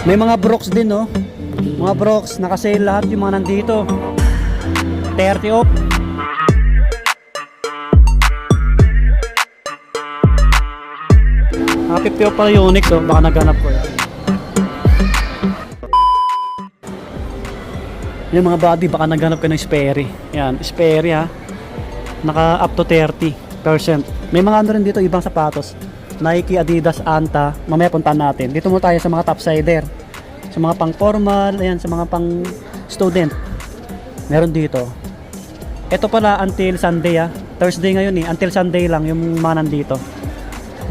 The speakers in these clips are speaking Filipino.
May mga Brooks din, no? Mga Brooks, naka-sale lahat yung mga nandito. 30 off. Naka 50 off pala yung Onyx, oh. Baka naghanap ko yan. Yung mga body, baka naghanap ka ng Sperry. Yan, Sperry ha. Naka up to 30%. May mga ano rin dito, ibang sapatos. Nike, Adidas, Anta. Mamaya puntahan natin. Dito muna tayo sa mga topsider. Sa mga pang formal, ayan, sa mga pang student. Meron dito. Ito pala until Sunday ha. Thursday ngayon eh. Until Sunday lang yung mga nandito.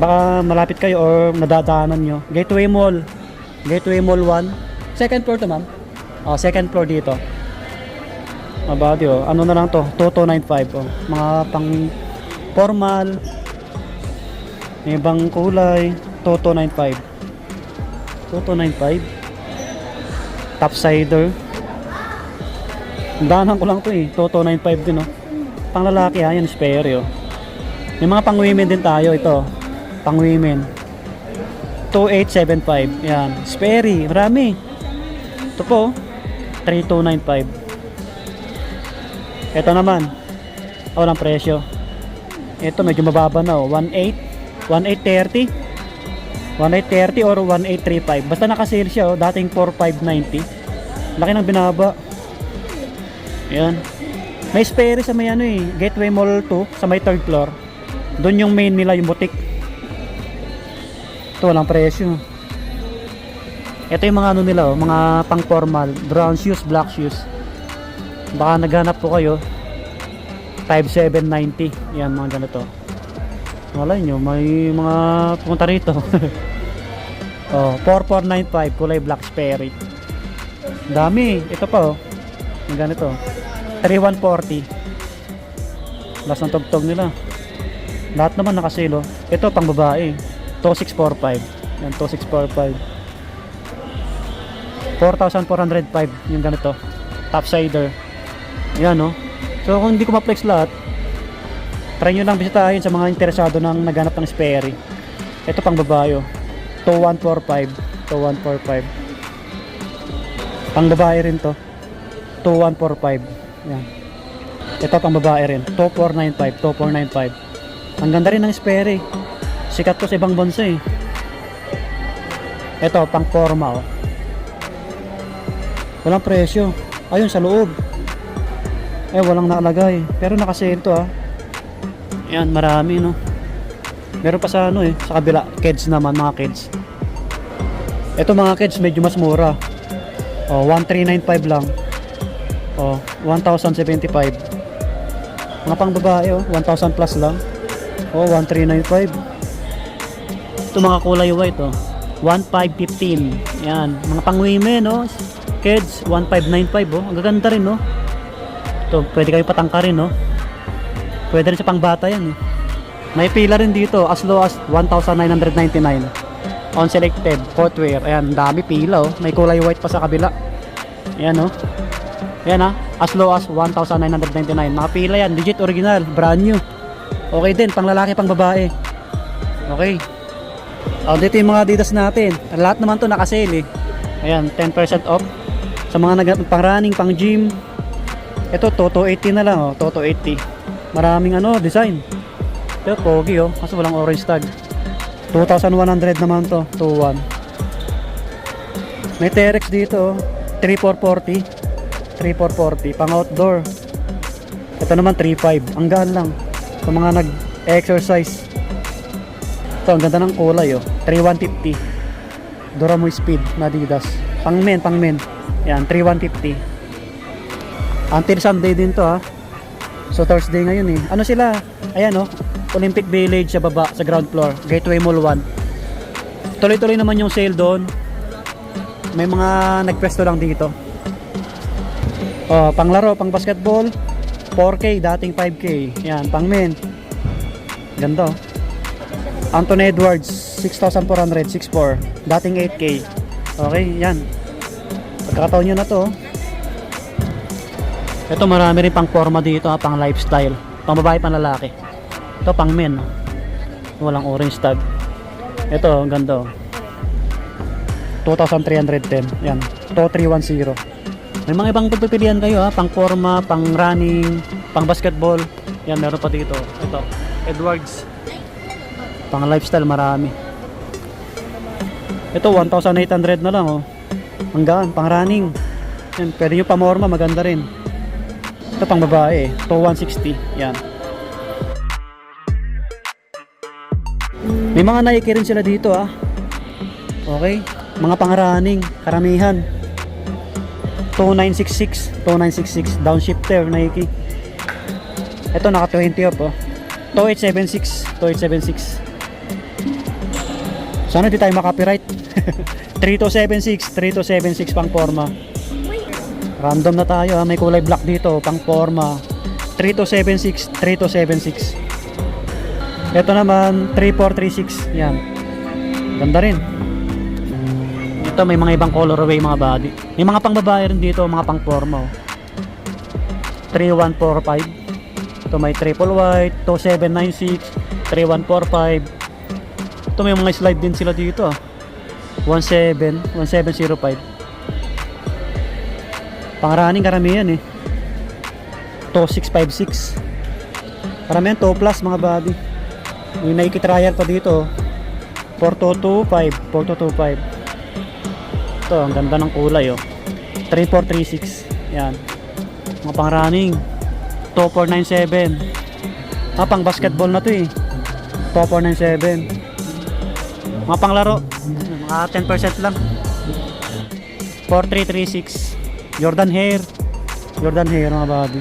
Baka malapit kayo or nadadaanan nyo. Gateway Mall. Gateway Mall 1. Second floor to, ma'am. Oh, second floor dito. Mabadi oh. Ano na lang to? 2295 oh. Mga pang formal. May ibang kulay. 2295. 2295. Topsider. Danan ko lang to eh. 2295 din oh. Pang lalaki ha. Yan Sperry oh. May mga pang women din tayo ito. Pang women. 2875. Yan. Sperry. Marami. Ito po. 3295. Ito naman. Walang presyo. Ito medyo mababa na oh. 1830 1830 or 1835. Basta naka-sale siya oh. Dating 4590. Laki ng binaba. Ayan. May Sperry sa may ano eh. Gateway Mall 2 sa may 3rd floor. Doon yung main nila, yung boutique. Ito walang presyo. Ito yung mga ano nila oh, mga pang formal, brown shoes, black shoes. Baka naghanap po kayo. 5790. Yan mga ganito. Wala nyo, may mga pumunta rito. Oh, 4495 kulay black Sperry. Dami, ito pa oh. Yung ganito. 3140. Last ng tugtog nila. Lahat naman nakasale oh. Ito pang babae. 2645. Yan 2645. 4,405 yung ganito. Topsider. Yan no. So kung hindi ko ma-flex lahat, try nyo lang bisitahin sa mga interesado ng naghanap ng Sperry. Ito pang babae oh. 2145. 2145. Pang babae rin to. 2145. Yan. Ito pang babae rin. 2495. 2495. Ang ganda rin ng Sperry. Sikat to sa ibang bansa eh. Ito pang forma oh. Walang presyo. Ayun sa loob. Walang nakalagay. Pero naka-sale to ah. Ayan, marami no. Meron pa sa ano eh, sa kabila. Kids naman, mga kids. Ito mga kids, medyo mas mura. Oh, 1395 lang. Oh, 1075. Mga pang babae oh, 1000 plus lang. Oh, 1395. Ito mga kulay white oh. 1515. Yan, mga pang women oh. Kids 1595 oh. Ang gaganda rin no. Ito, pwede kayo patangka rin no. Pwede rin sa pangbata yan eh. May pila rin dito as low as 1999 on selected footwear. Ayan, dami pila oh. May kulay white pa sa kabila. Ayan oh. Ayan ah, as low as 1999. Mga pila yan, legit original, brand new. Okay din, pang lalaki, pang babae. Okay. Oh, dito yung mga Adidas natin. Lahat naman to naka-sale eh. Ayan, 10% off. Sa mga pang running, pang gym. Ito, Toto 80 na lang oh. Toto 80. Maraming ano, design. Ito, pogi oh. Kaso walang orange tag. 2,100 naman to. 2,1. May Terex dito oh. 3,440. 3,440. Pang outdoor. Ito naman 3,500. Ang gaan lang. Sa mga nag-exercise. Ito, ang ganda ng kulay oh. 3,150. Duramo Speed na Adidas. Pang men. Yan, 3,150. Until Sunday din to ha. So Thursday ngayon eh. Ano sila? Ayan oh. Olympic Village sa baba, sa ground floor. Gateway Mall 1. Tuloy-tuloy naman yung sale doon. May mga nagpwesto lang dito. Oh, pang laro, pang basketball. 4K, dating 5K. Yan, pang men. Ganda oh. Anthony Edwards, 6,400, 6,400. Dating 8K. Okay, yan. Pagkakataon nyo na to. Ito marami rin pang forma dito ha, pang lifestyle. Pang babae, pang lalaki. Ito pang men. Walang orange tag. Ito, ang ganda. 2,310. Yan, 2,310. May mga ibang pagpipilian kayo ha, pang forma, pang running, pang basketball. Yan, meron pa dito. Ito, Edwards. Pang lifestyle, marami. Ito, 1,800 na lang oh. Hanggaan, pang running. Yan, pwede nyo pamorma, maganda rin. Ito pang babae, ito 160. Yan. May mga Nike rin sila dito ah. Okay, mga pang running, karamihan. 2966 downshifter Nike. Ito naka 20 off oh. 2876 sana di tayo makapiright. 3276 pang forma. Random na tayo ha. May kulay black dito pang forma. 3276. Ito naman 3436. Yan, ganda rin. Ito may mga ibang colorway mga body. May mga pang babae rin dito, mga pang forma oh. 3145. Ito may triple white, 2796, 3145. Ito may mga slide din sila dito ah. 1705. Pang running karamihan eh. 2656. Karamihan 2 plus mga body. May Nike trial pa dito 4225. Ito, ang ganda ng kulay oh. 3436. Yan. Mga pang running. 2497. Pang basketball na to eh. 2497. Mga pang laro. Mga 10% lang. 4336. Jordan Hair mga body.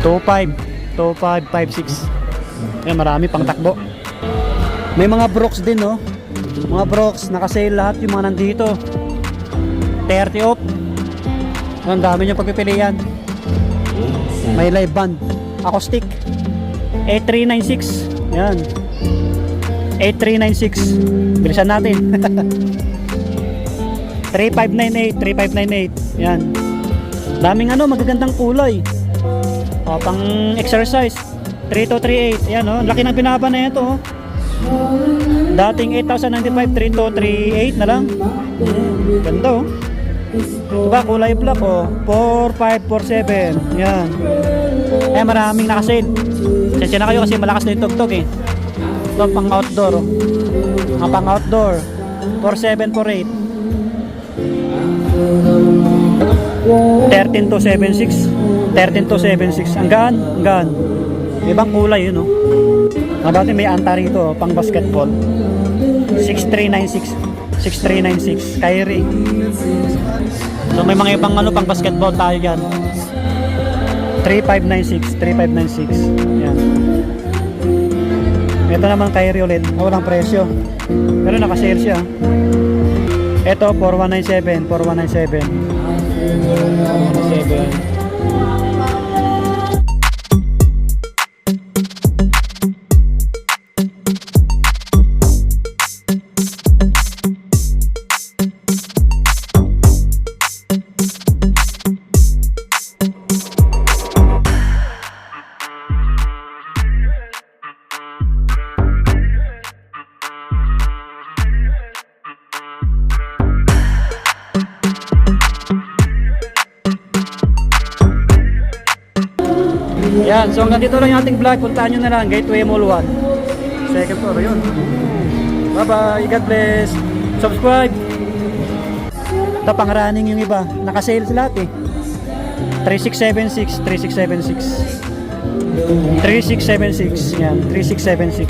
2556. Yan, marami pang takbo. May mga Brooks din oh. Mga Brooks, naka-sale lahat yung mga nandito. 30 off. Ang dami nyo pagpipilian. May live band, acoustic. 8396. Yan. 8396. Bilisan natin. 3598. Yan. Daming magagandang kulay. O, pang exercise. 3238. Yan oh. Laki ng binaba na ito oh. Dating 8,095, 3238 na lang. Ganda oh. Diba kulay black oh. 4547. Yan. Maraming nakasale. Sensya na kayo kasi malakas na yung tugtog eh. Ito pang outdoor oh. Ang pang outdoor 4748. 13276. Hanggang ibang kulay yun oh. Dati may anta rito pang basketball 6396 Kyrie. So may mga ibang pang basketball tayo dyan. 3596. Yan. Ito naman Kyrie ulit, walang presyo pero nakasale siya. Ito 4197. Yan, so hanggang dito lang yung ating vlog. Puntaan nyo na lang, Gateway Mall 1. Second floor, yun. Bye bye, God bless. Subscribe. Ito pang running yung iba. Naka-sale sila lahat eh. 3676. Yan, 3676.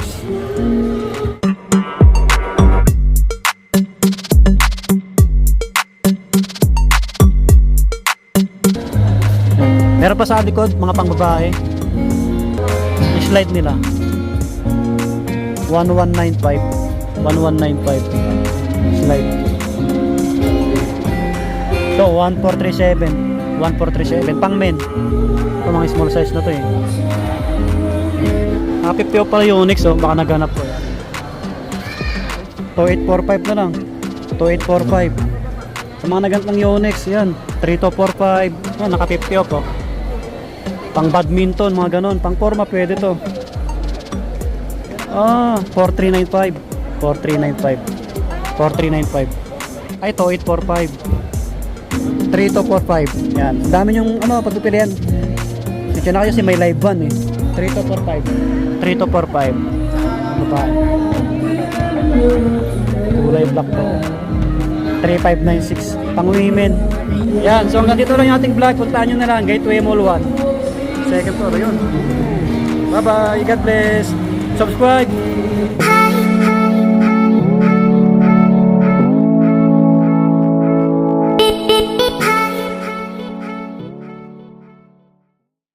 Meron pa sa likod, mga pang babae. Slide nila 1195 slide. So 1437 pang men. Ito mga small size na to eh. Pipyo pala yung Onyx oh, baka naghanap ko. 2845 na lang. 2845. Sa mga naganap ng Yonex, yan 3245. Yan, naka 50 off oh. Pang badminton, mga ganon. Pang forma, pwede to. 4395. 4395. 4395. Ay, ito, 845. 3245. Yan. Ang dami yung pagpipilian. Sige na kayo kasi may live one eh. 3245. 3245. Ano pa? Kulay black to. 3596. Pang women. Yan. So hanggang dito lang yung ating vlog. Puntaan nyo na lang. Gateway Mall 1. Second floor. Yun. Bye bye. God bless. Subscribe.